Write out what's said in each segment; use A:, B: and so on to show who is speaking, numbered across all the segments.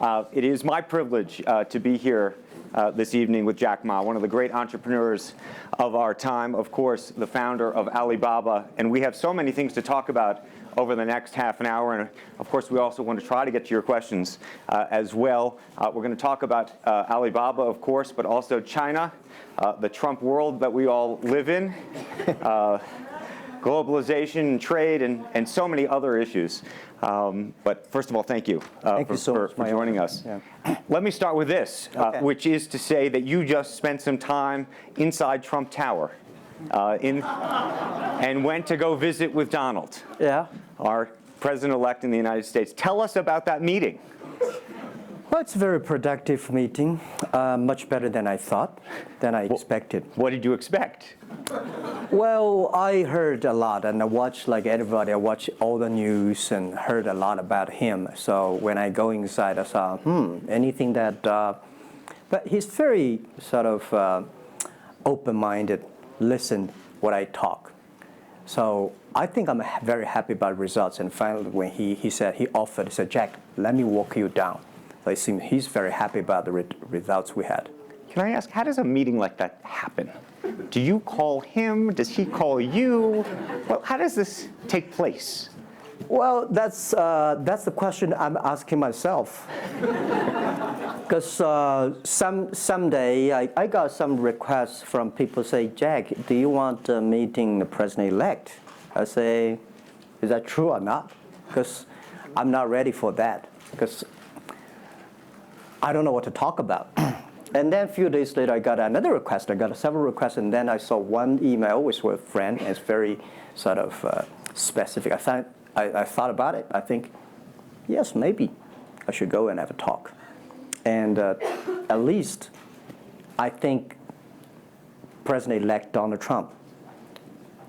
A: It is my privilege to be here this evening with Jack Ma, one of the great entrepreneurs of our time, of course, the founder of Alibaba. And we have so many things to talk about over the next half an hour. And of course, we also want to try to get to your questions as well. We're going to talk about Alibaba, of course, but also China, the Trump world that we all live in, globalization, trade, and so many other issues. But first of all, thank you, for joining us. Yeah. Let me start with this, which is to say that you just spent some time inside Trump Tower and went to go visit with Donald, our president-elect in the United States. Tell us about that meeting.
B: Well, it's a very productive meeting, much better than I thought, than I expected.
A: What did you expect?
B: Well, I heard a lot, and I watched, like everybody, I watched all the news and heard a lot about him. So when I go inside, I saw, anything that, but he's very sort of open-minded, listen what I talk. So I think I'm very happy about results. And finally, when he said, he said, Jack, let me walk you down. So it seems he's very happy about the results we had.
A: Can I ask, how does a meeting like that happen? Do you call him? Does he call you? Well, how does this take place?
B: Well, that's the question I'm asking myself. Because someday I got some requests from people say, Jack, do you want a meeting the president-elect? I say, is that true or not? Because I'm not ready for that. Because I don't know what to talk about. And then a few days later, I got another request. I got several requests, and then I saw one email with a friend. It's very sort of specific. I thought about it. I think, yes, maybe I should go and have a talk. And at least I think President-elect Donald Trump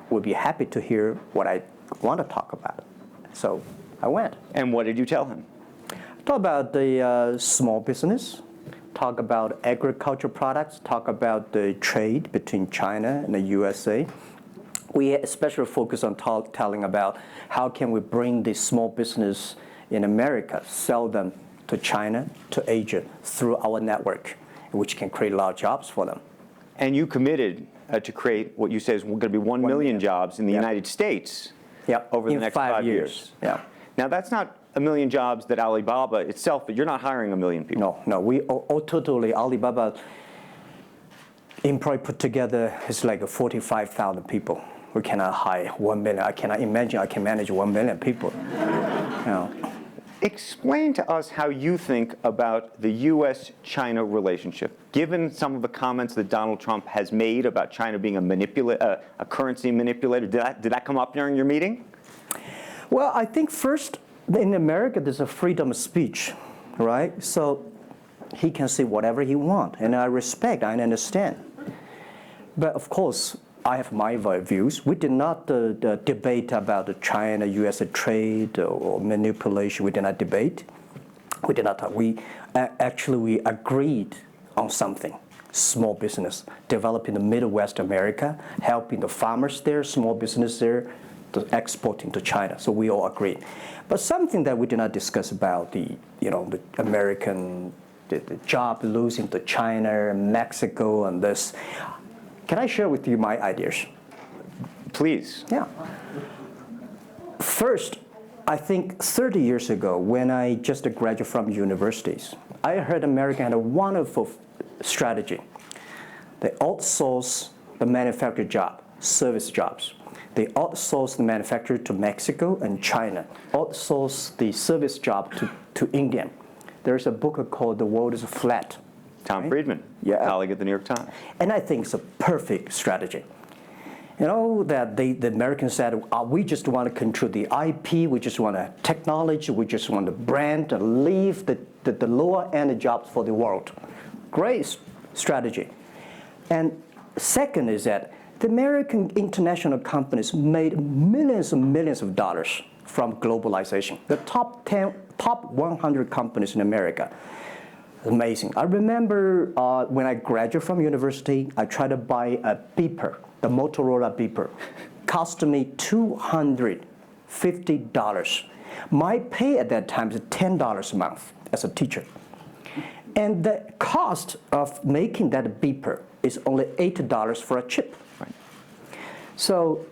B: would be happy to hear what I want to talk about. So I went.
A: And what did you tell him?
B: Talk about the small business, talk about agricultural products, talk about the trade between China and the USA. We especially focus on telling about how can we bring the small business in America, sell them to China, to Asia, through our network, which can create a lot of jobs for them.
A: And you committed to create what you say is going to be 1 million jobs in the United States over the next 5 years.
B: Yeah.
A: Now, that's not 1 million jobs that Alibaba itself, but you're not hiring 1 million people.
B: No, we totally, Alibaba employee put together is like 45,000 people. We cannot hire 1 million. I cannot imagine I can manage 1 million people.
A: Explain to us how you think about the U.S.-China relationship, given some of the comments that Donald Trump has made about China being a currency manipulator. Did that come up during your meeting?
B: Well, I think first, in America, there's a freedom of speech, right? So he can say whatever he wants, and I respect, I understand. But of course, I have my views. We did not debate about the China-U.S. trade or manipulation. We did not debate. We did not talk. We agreed on something. Small business, developing the Midwest America, helping the farmers there, small business there, exporting to China. So we all agreed. But something that we did not discuss about the American the job losing to China, Mexico, and this. Can I share with you my ideas?
A: Please.
B: Yeah. First, I think 30 years ago, when I just graduated from universities, I heard America had a wonderful strategy. They outsource the manufacturing job, service jobs. They outsource the manufacturer to Mexico and China, outsource the service job to India. There's a book called The World is Flat.
A: Tom Friedman, colleague at the New York Times.
B: And I think it's a perfect strategy. You know, that the Americans said, we just want to control the IP, we just want technology, we just want the brand, to leave the lower-end jobs for the world. Great strategy. And second is that the American international companies made millions and millions of dollars from globalization. The top 100 companies in America. Amazing. I remember when I graduated from university, I tried to buy a beeper, the Motorola beeper. Cost me $250. My pay at that time is $10 a month as a teacher. And the cost of making that beeper is only $8 for a chip.
A: Right.
B: So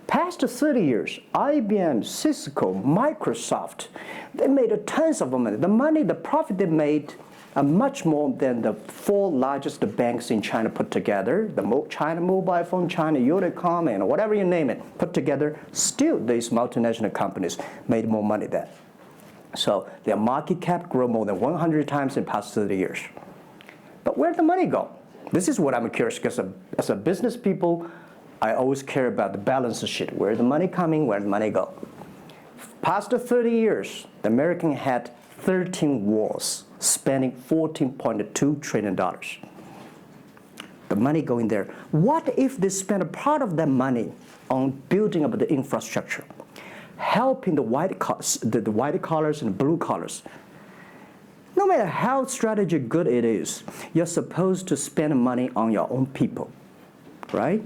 B: past 30 years, IBM, Cisco, Microsoft, they made tons of money. The profit they made are much more than the 4 largest banks in China put together, the China Mobile Phone, China Unicom, and whatever you name it, put together. Still, these multinational companies made more money than. So their market cap grew more than 100 times in the past 30 years. But where'd the money go? This is what I'm curious, because as a business people, I always care about the balance sheet. Where's the money coming? Where'd the money go? Past 30 years, the American had 13 wars, spending $14.2 trillion. The money going there. What if they spend a part of that money on building up the infrastructure, helping the white collars and blue collars? No matter how strategy good it is, you're supposed to spend money on your own people, right?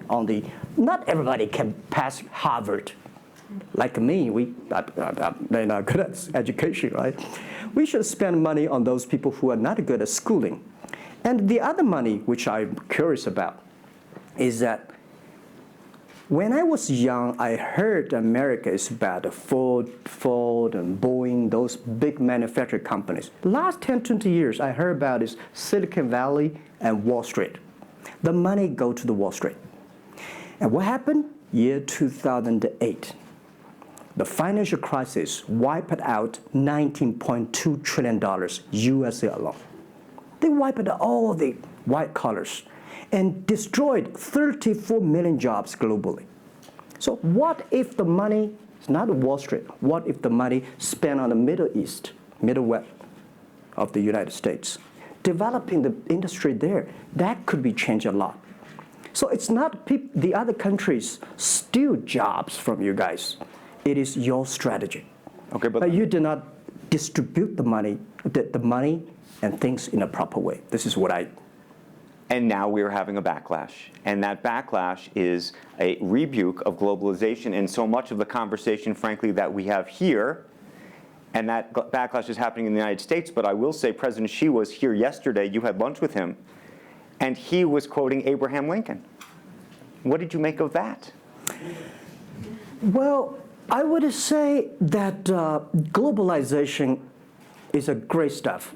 B: Not everybody can pass Harvard. Like me, they're not good at education, right? We should spend money on those people who are not good at schooling. And the other money, which I'm curious about, is that when I was young, I heard America is about Ford and Boeing, those big manufacturing companies. Last 10, 20 years, I heard about is Silicon Valley and Wall Street. The money go to the Wall Street. And what happened? Year 2008. The financial crisis wiped out $19.2 trillion USA alone. They wiped out all the white collars and destroyed 34 million jobs globally. So what if the money is not Wall Street? What if the money spent on the Middle East, Middle West of the United States, developing the industry there? That could be changed a lot. So it's not the other countries steal jobs from you guys. It is your strategy.
A: Okay,
B: but you do not distribute the money and things in a proper way. This is what I.
A: And now we are having a backlash. And that backlash is a rebuke of globalization. And so much of the conversation, frankly, that we have here, and that backlash is happening in the United States. But I will say President Xi was here yesterday. You had lunch with him. And he was quoting Abraham Lincoln. What did you make of that?
B: Well, I would say that globalization is a great stuff.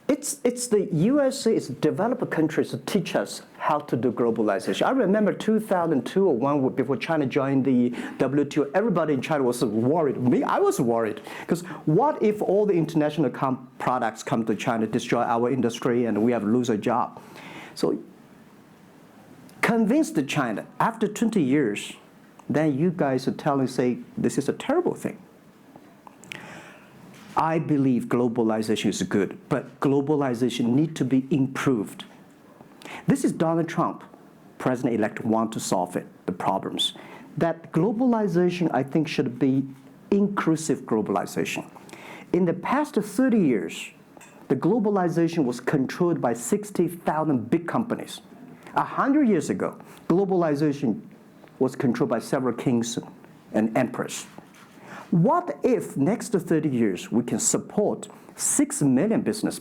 B: It's the USA, it's developed countries to teach us how to do globalization. I remember 2002 or 1 before China joined the WTO, everybody in China was worried. Me, I was worried. Because what if all the international products come to China, destroy our industry, and we have to lose a job? So convince China, after 20 years, then you guys are telling, say, this is a terrible thing. I believe globalization is good, but globalization needs to be improved. This is Donald Trump, president-elect, want to solve it, the problems. That globalization, I think, should be inclusive globalization. In the past 30 years, the globalization was controlled by 60,000 big companies. 100 years ago, globalization was controlled by several kings and emperors. What if next 30 years we can support 6 million business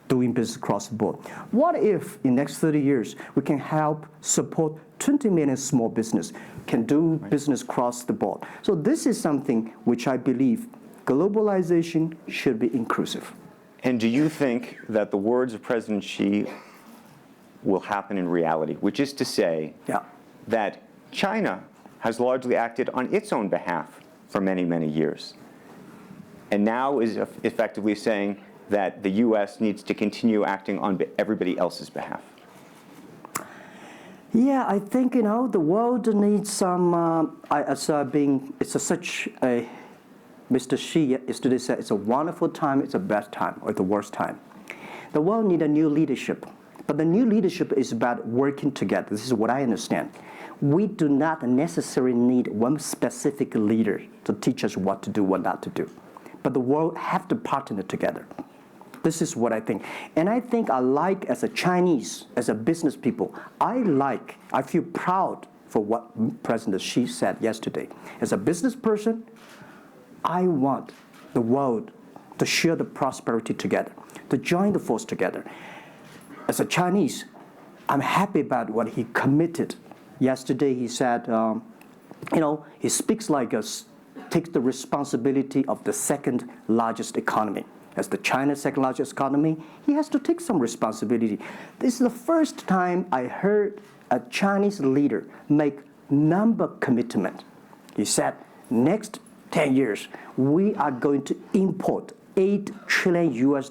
B: doing business across the board? What if in next 30 years we can help support 20 million small business can do business across the board? So this is something which I believe globalization should be inclusive.
A: And do you think that the words of President Xi will happen in reality, which is to say that China has largely acted on its own behalf for many, many years, and now is effectively saying that the U.S. needs to continue acting on everybody else's behalf?
B: Yeah, I think, the world needs some, such a, Mr. Xi yesterday said, it's a wonderful time, it's a bad time, or the worst time. The world needs a new leadership, but the new leadership is about working together. This is what I understand. We do not necessarily need one specific leader to teach us what to do, what not to do. But the world have to partner together. This is what I think. And I think as a Chinese, as a business people, I feel proud for what President Xi said yesterday. As a business person, I want the world to share the prosperity together, to join the force together. As a Chinese, I'm happy about what he committed. Yesterday he said, he speaks like us, takes the responsibility of the second largest economy. As the China's second largest economy, he has to take some responsibility. This is the first time I heard a Chinese leader make number commitment. He said, next 10 years, we are going to import $8 trillion US.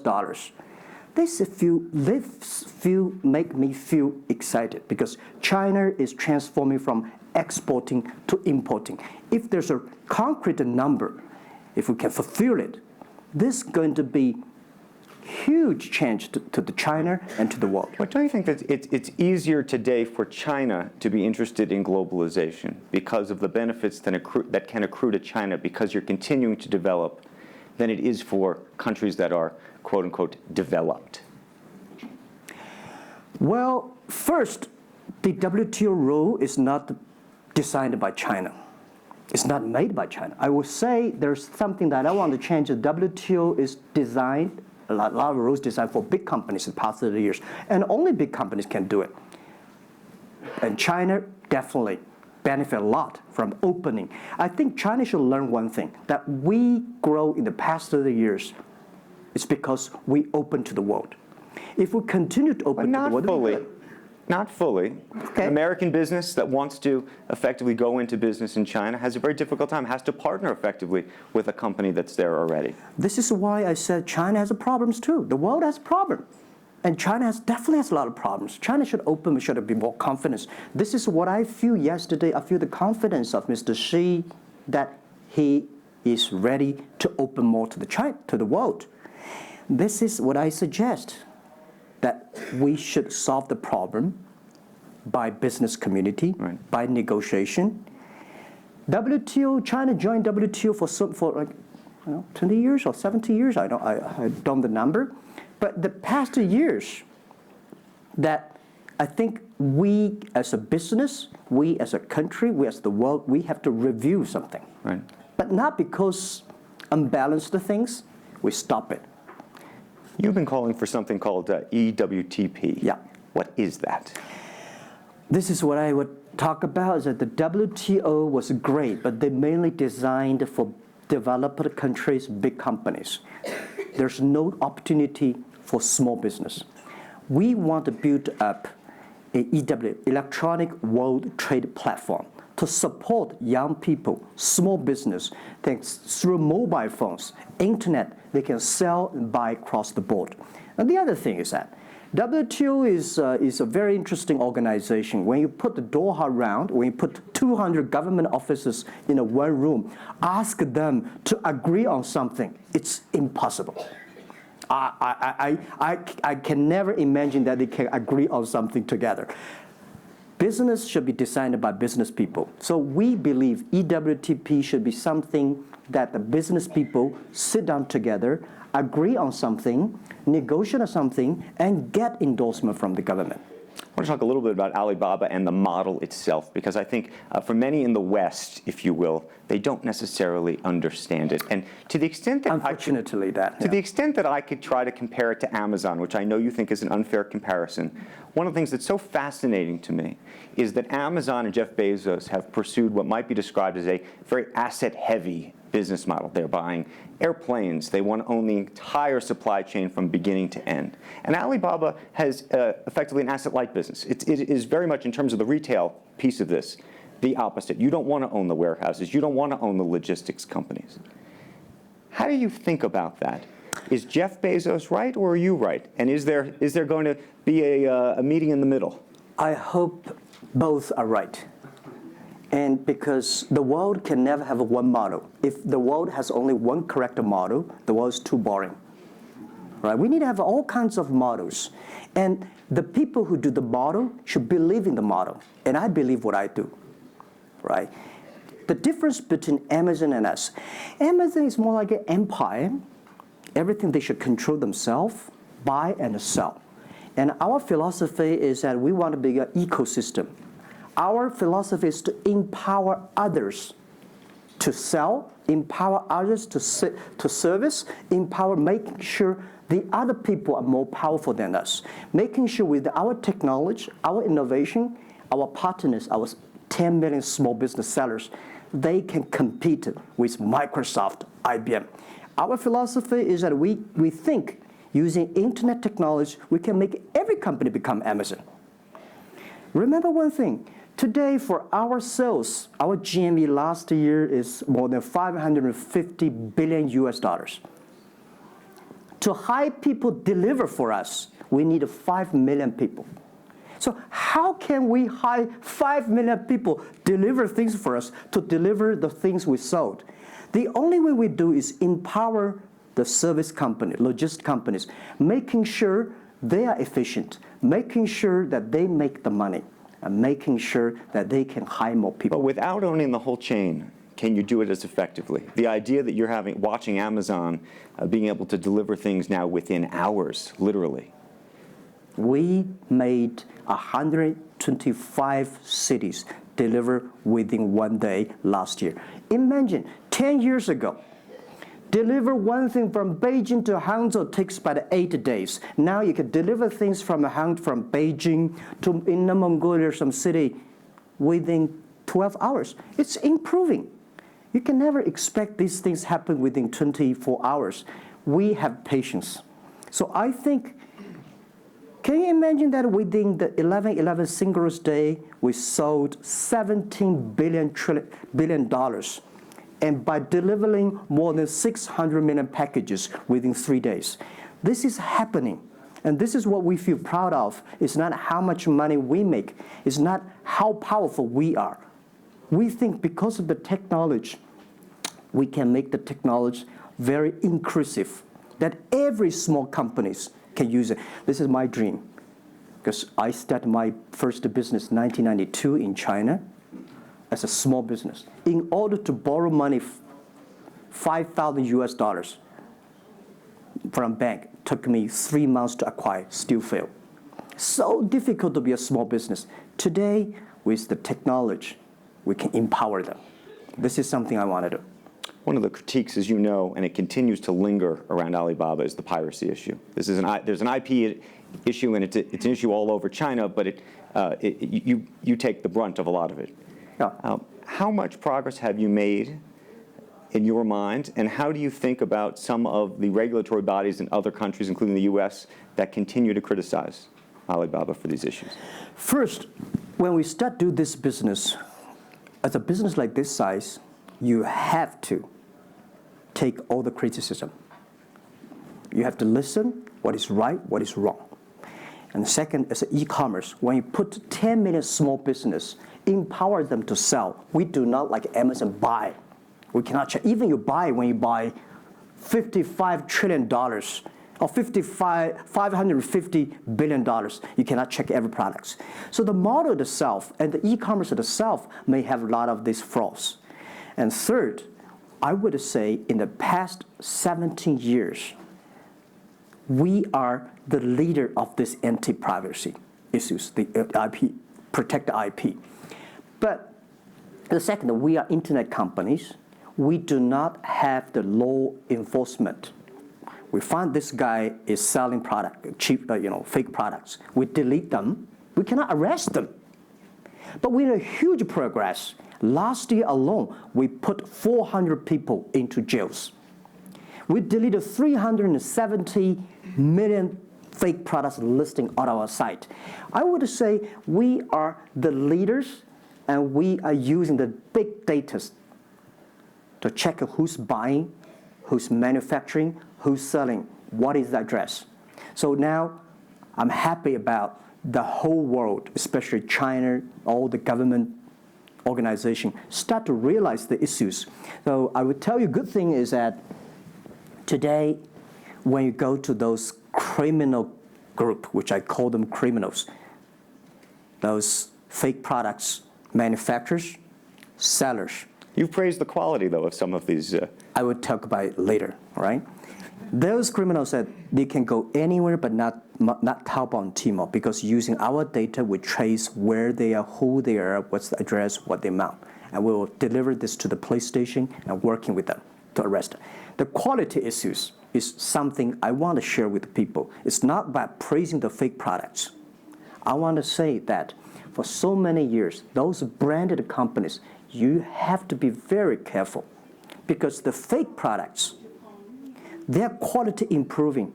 B: This make me feel excited because China is transforming from exporting to importing. If there's a concrete number, if we can fulfill it, this is going to be huge change to the China and to the world.
A: But don't you think that it's easier today for China to be interested in globalization because of the benefits that can accrue to China because you're continuing to develop than it is for countries that are, quote unquote, developed?
B: Well, first, the WTO rule is not designed by China. It's not made by China. I would say there's something that I want to change. The WTO is designed, a lot of rules designed for big companies in the past 30 years, and only big companies can do it. And China definitely benefit a lot from opening. I think China should learn one thing, that we grow in the past 30 years. It's because we open to the world. If we continue to open to the world,
A: not fully.
B: Okay.
A: American business that wants to effectively go into business in China has a very difficult time, has to partner effectively with a company that's there already.
B: This is why I said China has problems too. The world has problems. And China definitely has a lot of problems. China should open, we should be more confident. This is what I feel yesterday. I feel the confidence of Mr. Xi that he is ready to open more to the world. This is what I suggest, that we should solve the problem by business community,
A: right,
B: by negotiation. WTO, China joined WTO for like 20 years or 70 years. I don't know the number. But the past 2 years, that I think we as a business, we as a country, we as the world, we have to review something.
A: Right.
B: But not because unbalanced things, we stop it.
A: You've been calling for something called EWTP.
B: Yeah.
A: What is that?
B: This is what I would talk about, is that the WTO was great, but they mainly designed for developed countries, big companies. There's no opportunity for small business. We want to build up a EW, Electronic World Trade Platform, to support young people, small business, thanks through mobile phones, internet, they can sell and buy across the board. And the other thing is that WTO is a very interesting organization. When you put the Doha round, when you put 200 government officers in a one room, ask them to agree on something, it's impossible. I can never imagine that they can agree on something together. Business should be designed by business people. So we believe EWTP should be something that the business people sit down together, agree on something, negotiate on something, and get endorsement from the government.
A: I want to talk a little bit about Alibaba and the model itself, because I think for many in the West, if you will, they don't necessarily understand it. And to the extent that the extent that I could try to compare it to Amazon, which I know you think is an unfair comparison, one of the things that's so fascinating to me is that Amazon and Jeff Bezos have pursued what might be described as a very asset-heavy business model. They're buying airplanes. They want to own the entire supply chain from beginning to end. And Alibaba has effectively an asset-light business. It is very much, in terms of the retail piece of this, the opposite. You don't want to own the warehouses. You don't want to own the logistics companies. How do you think about that? Is Jeff Bezos right, or are you right? And is there going to be a meeting in the middle?
B: I hope both are right. And because the world can never have one model. If the world has only one correct model, the world is too boring. Right? We need to have all kinds of models. And the people who do the model should believe in the model. And I believe what I do. Right? The difference between Amazon and us. Amazon is more like an empire. Everything they should control themselves, buy and sell. And our philosophy is that we want to be an ecosystem. Our philosophy is to empower others to sell, empower others to service, empower making sure the other people are more powerful than us, making sure with our technology, our innovation, our partners, our 10 million small business sellers, they can compete with Microsoft, IBM. Our philosophy is that we think using internet technology, we can make every company become Amazon. Remember one thing, today for our sales, our GMV last year is more than 550 billion US dollars. To hire people deliver for us, we need 5 million people. So how can we hire 5 million people deliver things for us to deliver the things we sold? The only way we do is empower the service company, logistic companies, making sure they are efficient, making sure that they make the money, and making sure that they can hire more people.
A: But without owning the whole chain, can you do it as effectively? The idea that you're watching Amazon being able to deliver things now within hours, literally.
B: We made 125 cities deliver within 1 day last year. Imagine, 10 years ago, deliver one thing from Beijing to Hangzhou takes about 8 days. Now you can deliver things from Beijing to Inner Mongolia or some city within 12 hours. It's improving. You can never expect these things happen within 24 hours. We have patience. So I think, can you imagine that within the 11/11 Singles Day, we sold $17 billion, and by delivering more than 600 million packages within 3 days. This is happening, and this is what we feel proud of. It's not how much money we make. It's not how powerful we are. We think because of the technology, we can make the technology very inclusive, that every small companies can use it. This is my dream, because I started my first business in 1992 in China as a small business. In order to borrow money, 5,000 US dollars from a bank, took me 3 months to acquire, still failed. So difficult to be a small business. Today, with the technology, we can empower them. This is something I want to do.
A: One of the critiques, as you know, and it continues to linger around Alibaba, is the piracy issue. There's an IP issue, and it's an issue all over China, but you take the brunt of a lot of it.
B: Yeah.
A: How much progress have you made in your mind, and how do you think about some of the regulatory bodies in other countries, including the US, that continue to criticize Alibaba for these issues?
B: First, when we start do this business, as a business like this size, you have to take all the criticism. You have to listen what is right, what is wrong. And second, as an e-commerce, when you put 10 million small business, empower them to sell. We do not like Amazon buy. We cannot check. Even when you buy $55 trillion or $550 billion, you cannot check every product. So the model itself and the e-commerce itself may have a lot of these flaws. And third, I would say in the past 17 years, we are the leader of this anti-privacy issues, the IP, protect the IP. But the second, we are internet companies. We do not have the law enforcement. We find this guy is selling product, cheap, fake products. We delete them. We cannot arrest them. But we have huge progress. Last year alone, we put 400 people into jails. We deleted 370 million fake products listing on our site. I would say we are the leaders, and we are using the big data to check who's buying, who's manufacturing, who's selling, what is the address. So now I'm happy about the whole world, especially China, all the government organization, start to realize the issues. So I would tell you, good thing is that today, when you go to those criminal group, which I call them criminals, those fake products, manufacturers, sellers.
A: You've praised the quality, though, of some of these.
B: I would talk about it later, right? Those criminals said they can go anywhere but not Taobao and Tmall, because using our data, we trace where they are, who they are, what's the address, what the amount. and we will deliver this to the police station and working with them to arrest them. The quality issues is something I want to share with people. It's not about praising the fake products. I want to say that for so many years, those branded companies, you have to be very careful because the fake products, their quality improving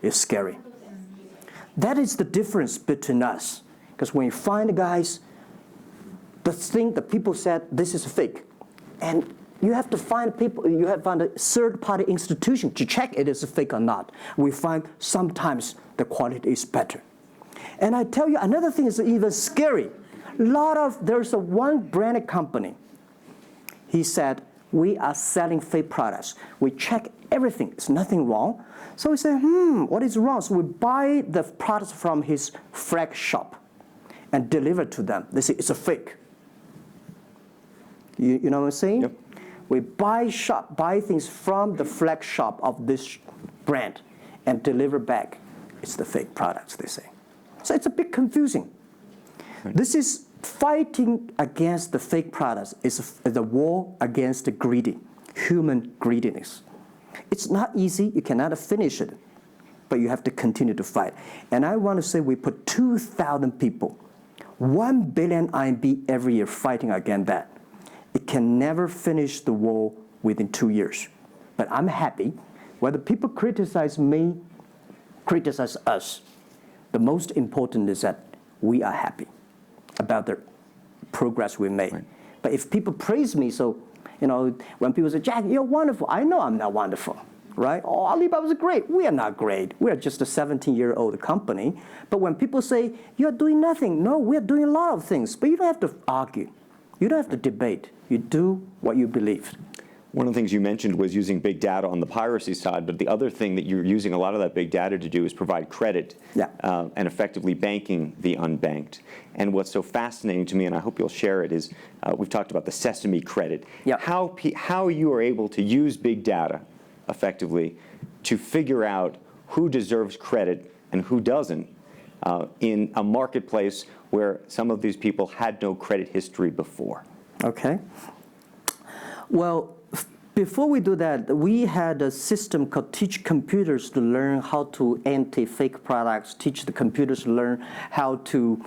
B: is scary. That is the difference between us. Because when you find the guys, the people said this is fake, and you have to find people, you have to find a third-party institution to check it is fake or not. We find sometimes the quality is better. And I tell you, another thing is even scary. There's one branded company. He said, we are selling fake products. We check everything, there's nothing wrong. So we say, what is wrong? So we buy the products from his flag shop and deliver to them. They say, it's a fake. You know what I'm saying?
A: Yep.
B: We buy things from the flag shop of this brand and deliver back. It's the fake products, they say. So it's a bit confusing. Right. This is fighting against the fake products is a war against the human greediness. It's not easy. You cannot finish it, but you have to continue to fight. And I want to say we put 2,000 people, 1 billion RMB every year fighting against that. It can never finish the war within 2 years. But I'm happy. Whether people criticize me, criticize us, the most important is that we are happy about the progress we made. Right. But if people praise me, so when people say, Jack, you're wonderful, I know I'm not wonderful, right? Oh, Alibaba's great. We are not great. We are just a 17-year-old company. But when people say, you're doing nothing, no, we're doing a lot of things. But you don't have to argue. You don't have to debate. You do what you believe.
A: One of the things you mentioned was using big data on the piracy side, but the other thing that you're using a lot of that big data to do is provide credit and effectively banking the unbanked. And what's so fascinating to me, and I hope you'll share it, is we've talked about the sesame credit.
B: Yep.
A: How you are able to use big data effectively to figure out who deserves credit and who doesn't in a marketplace where some of these people had no credit history before.
B: Okay. Well, before we do that, we had a system called Teach Computers to learn how to anti-fake products, teach the computers to learn how to,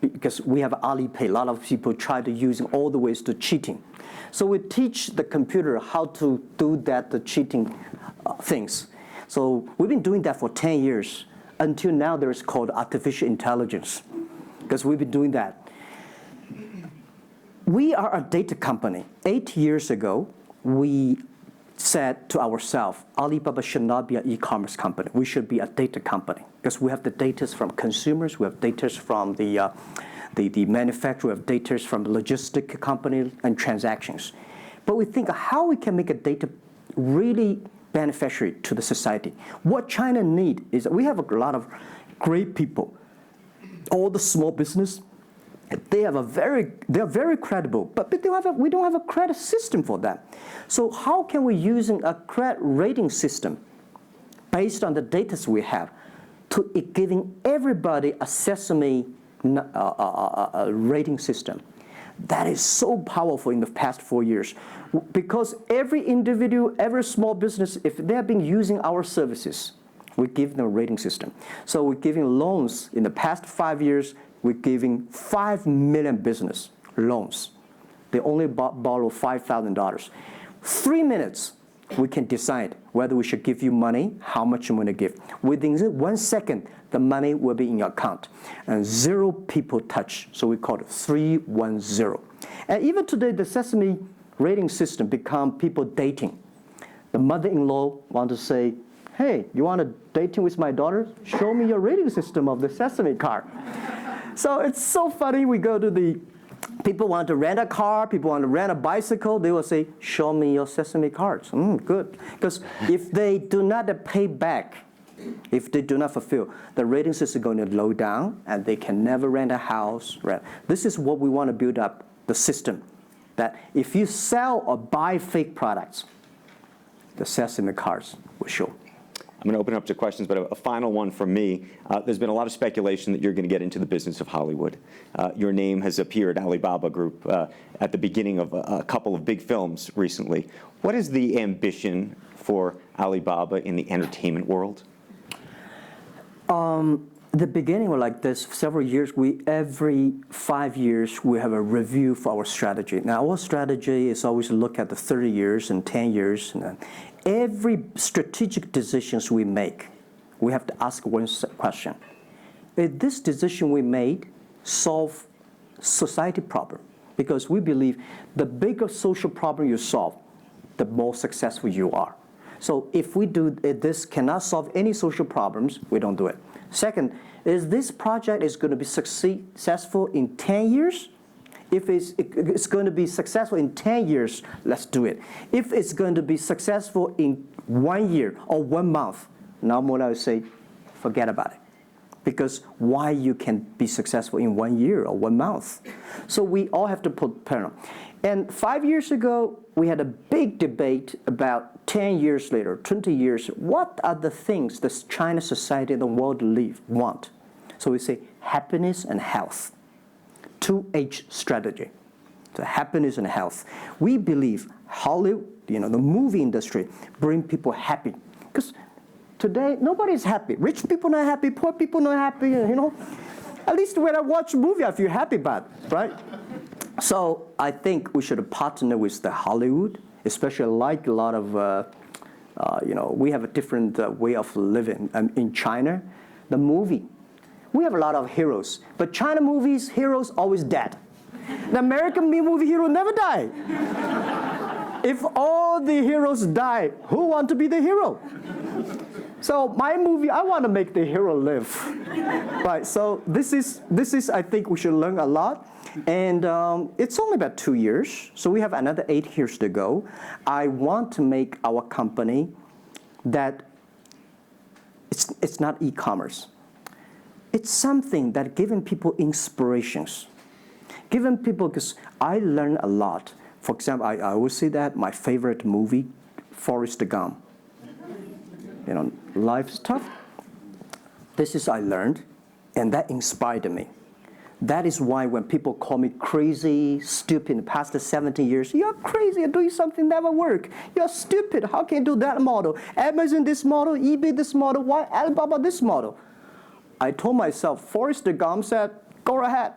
B: because we have Alipay, a lot of people try to use all the ways to cheating. So we teach the computer how to do that, the cheating things. So we've been doing that for 10 years. Until now, there's called artificial intelligence, because we've been doing that. We are a data company. 8 years ago, we said to ourselves, Alibaba should not be an e-commerce company. We should be a data company because we have the data from consumers, we have data from the manufacturer, we have data from the logistic company and transactions. But we think how we can make a data really beneficiary to the society. What China needs is that we have a lot of great people. All the small business, they are very credible, but we don't have a credit system for them. So how can we use a credit rating system based on the data we have to giving everybody a sesame rating system? That is so powerful in the past 4 years because every individual, every small business, if they have been using our services, we give them a rating system. So we're giving loans in the past 5 years. We're giving 5 million business loans. They only borrow $5,000. 3 minutes, we can decide whether we should give you money, how much you want to give. Within 1 second, the money will be in your account. And 0 people touch, so we call it 310. And even today, the Sesame rating system become people dating. The mother-in-law want to say, hey, you want to dating with my daughter? Show me your rating system of the Sesame card. So it's so funny. We go to people want to rent a car, people want to rent a bicycle. They will say, show me your Sesame cards. Good. Because if they do not pay back, if they do not fulfill, the rating system is going to low down and they can never rent a house. This is what we want to build up, the system. That if you sell or buy fake products, the Sesame cards will show.
A: going to open up to questions, but a final one from me. There's been a lot of speculation that you're going to get into the business of Hollywood. Your name has appeared, Alibaba Group, at the beginning of a couple of big films recently. What is the ambition for Alibaba in the entertainment world?
B: The beginning was like this. Several years, every 5 years, we have a review for our strategy. Now, our strategy is always look at the 30 years and 10 years. And every strategic decisions we make, we have to ask one question. Is this decision we made solve society problem? Because we believe the bigger social problem you solve, the more successful you are. So if we do this cannot solve any social problems, we don't do it. Second, is this project is going to be successful in 10 years? If it's going to be successful in 10 years, let's do it. If it's going to be successful in 1 year or 1 month, normally I would say, forget about it. Because why you can be successful in 1 year or 1 month? So we all have to put parallel. And 5 years ago, we had a big debate about 10 years later, 20 years, what are the things that China society and the world want? So we say happiness and health. 2H strategy. So happiness and health. We believe Hollywood, the movie industry, bring people happy. Because today, nobody's happy. Rich people not happy, poor people not happy, At least when I watch a movie, I feel happy about it, right? So I think we should partner with the Hollywood, especially like a lot of, we have a different way of living. In China, the movie, we have a lot of heroes. But China movies, heroes always dead. The American movie hero never die. If all the heroes die, who want to be the hero? So my movie, I want to make the hero live. Right, so this is, I think we should learn a lot. And it's only about 2 years, so we have another 8 years to go. I want to make our company that it's not e-commerce. It's something that giving people inspirations. Giving people, because I learn a lot. For example, I will say that my favorite movie, Forrest Gump. Life's tough. This is I learned, and that inspired me. That is why when people call me crazy, stupid in the past 17 years, you're crazy, you're doing something never work. You're stupid, how can you do that model? Amazon this model, eBay this model, why Alibaba this model? I told myself, Forrest Gump said, go ahead.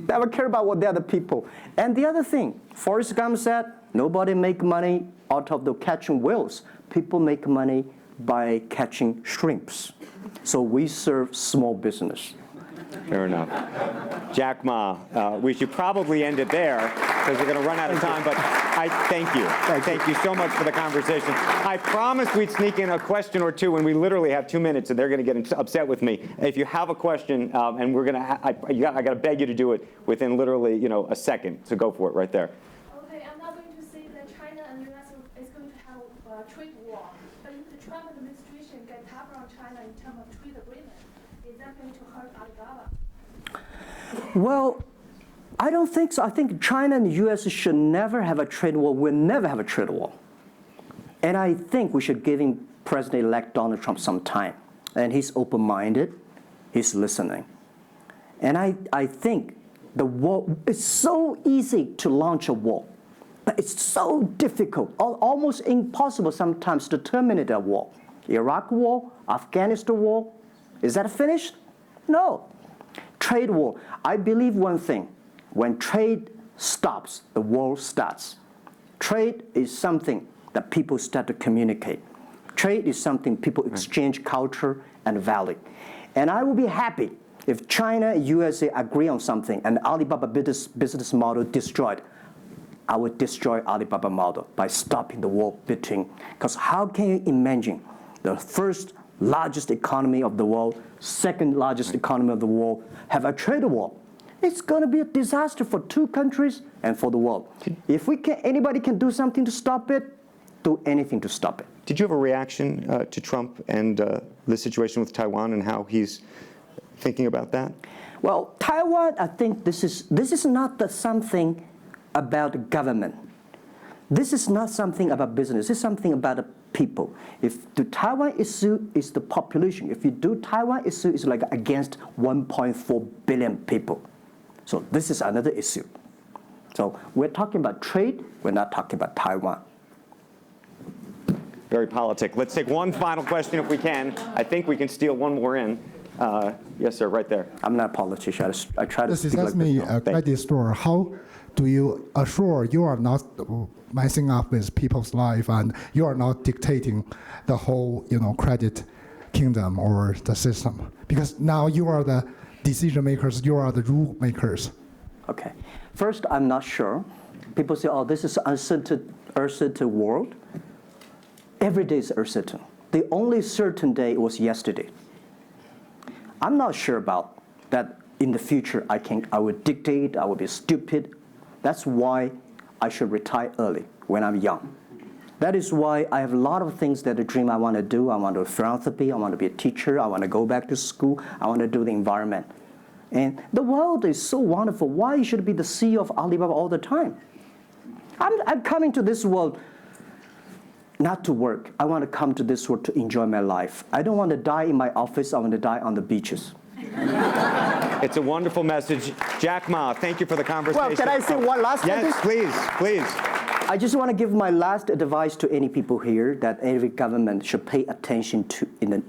B: Never care about what the other people. And the other thing, Forrest Gump said, nobody make money out of the catching whales. People make money by catching shrimps. So we serve small business.
A: Fair enough. Jack Ma, we should probably end it there because we're going to run out of time, but I thank you. Thank you so much for the conversation. I promised we'd sneak in a question or two, and we literally have 2 minutes, and they're going to get upset with me. If you have a question, and we're going to, I got to beg you to do it within literally, a second. So go for it right there.
C: Okay, I'm not going to say that China and the US is going to have a trade war, but if the Trump administration get tougher on China in terms of trade agreement, is that going to hurt Alibaba?
B: Well, I don't think so. I think China and the US should never have a trade war. We'll never have a trade war. And I think we should give President-elect Donald Trump some time. And he's open-minded. He's listening. And I think the war, it's so easy to launch a war. But it's so difficult, almost impossible sometimes to terminate a war. Iraq war, Afghanistan war, is that finished? No. Trade war. I believe one thing. When trade stops, the war starts. Trade is something that people start to communicate. Trade is something people exchange culture and value. And I will be happy if China and USA agree on something and Alibaba business model destroyed. I would destroy Alibaba model by stopping the war between. Because how can you imagine the first largest economy of the world, second largest economy of the world, have a trade war? It's going to be a disaster for two countries and for the world. If anybody can do something to stop it, do anything to stop it.
A: Did you have a reaction to Trump and the situation with Taiwan and how he's thinking about that?
B: Well, Taiwan, I think this is not something about government. This is not something about business. This is something about people. If the Taiwan issue is the population, if you do Taiwan issue, it's like against 1.4 billion people. So this is another issue. So we're talking about trade, we're not talking about Taiwan.
A: Very politic. Let's take one final question if we can. I think we can steal one more in. Yes, sir, right there.
B: I'm not a politician. I try to
D: This
B: speak
D: is
B: like
D: me,
B: this.
D: a credit store. How do you assure you are not messing up with people's life and you are not dictating the whole, credit kingdom or the system? Because now you are the decision makers, you are the rule makers.
B: Okay. First, I'm not sure. People say, oh, this is uncertain world. Every day is uncertain. The only certain day was yesterday. I'm not sure about that in the future I would dictate, I would be stupid. That's why I should retire early when I'm young. That is why I have a lot of things that I dream I want to do. I want to do philanthropy, I want to be a teacher, I want to go back to school, I want to do the environment. And the world is so wonderful. Why should I be the CEO of Alibaba all the time? I'm coming to this world not to work. I want to come to this world to enjoy my life. I don't want to die in my office. I want to die on the beaches.
A: It's a wonderful message. Jack Ma, thank you for the conversation.
B: Well, can I say one last thing?
A: Yes, please, please.
B: I just want to give my last advice to any people here that every government should pay attention to in the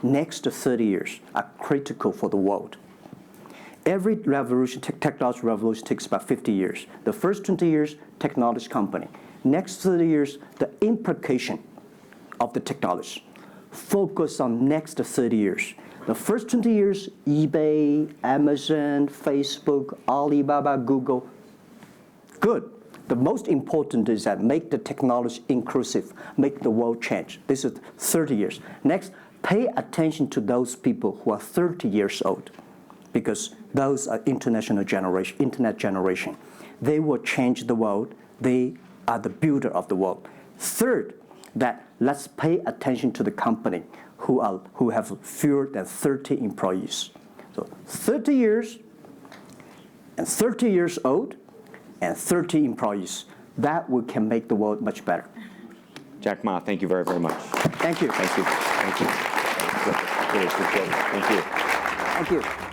B: next 30 years are critical for the world. Every revolution, technology revolution takes about 50 years. The first 20 years, technology company. Next 30 years, the implication of the technology. Focus on next 30 years. The first 20 years, eBay, Amazon, Facebook, Alibaba, Google, good. The most important is that make the technology inclusive, make the world change. This is 30 years. Next, pay attention to those people who are 30 years old, because those are internet generation. They will change the world. They are the builder of the world. Third, that let's pay attention to the company who have fewer than 30 employees. So 30 years and 30 years old and 30 employees. That can make the world much better.
A: Jack Ma, thank you very, very much.
B: Thank you.
A: Thank you. Thank you. Really appreciate it. Thank you.
B: Thank you.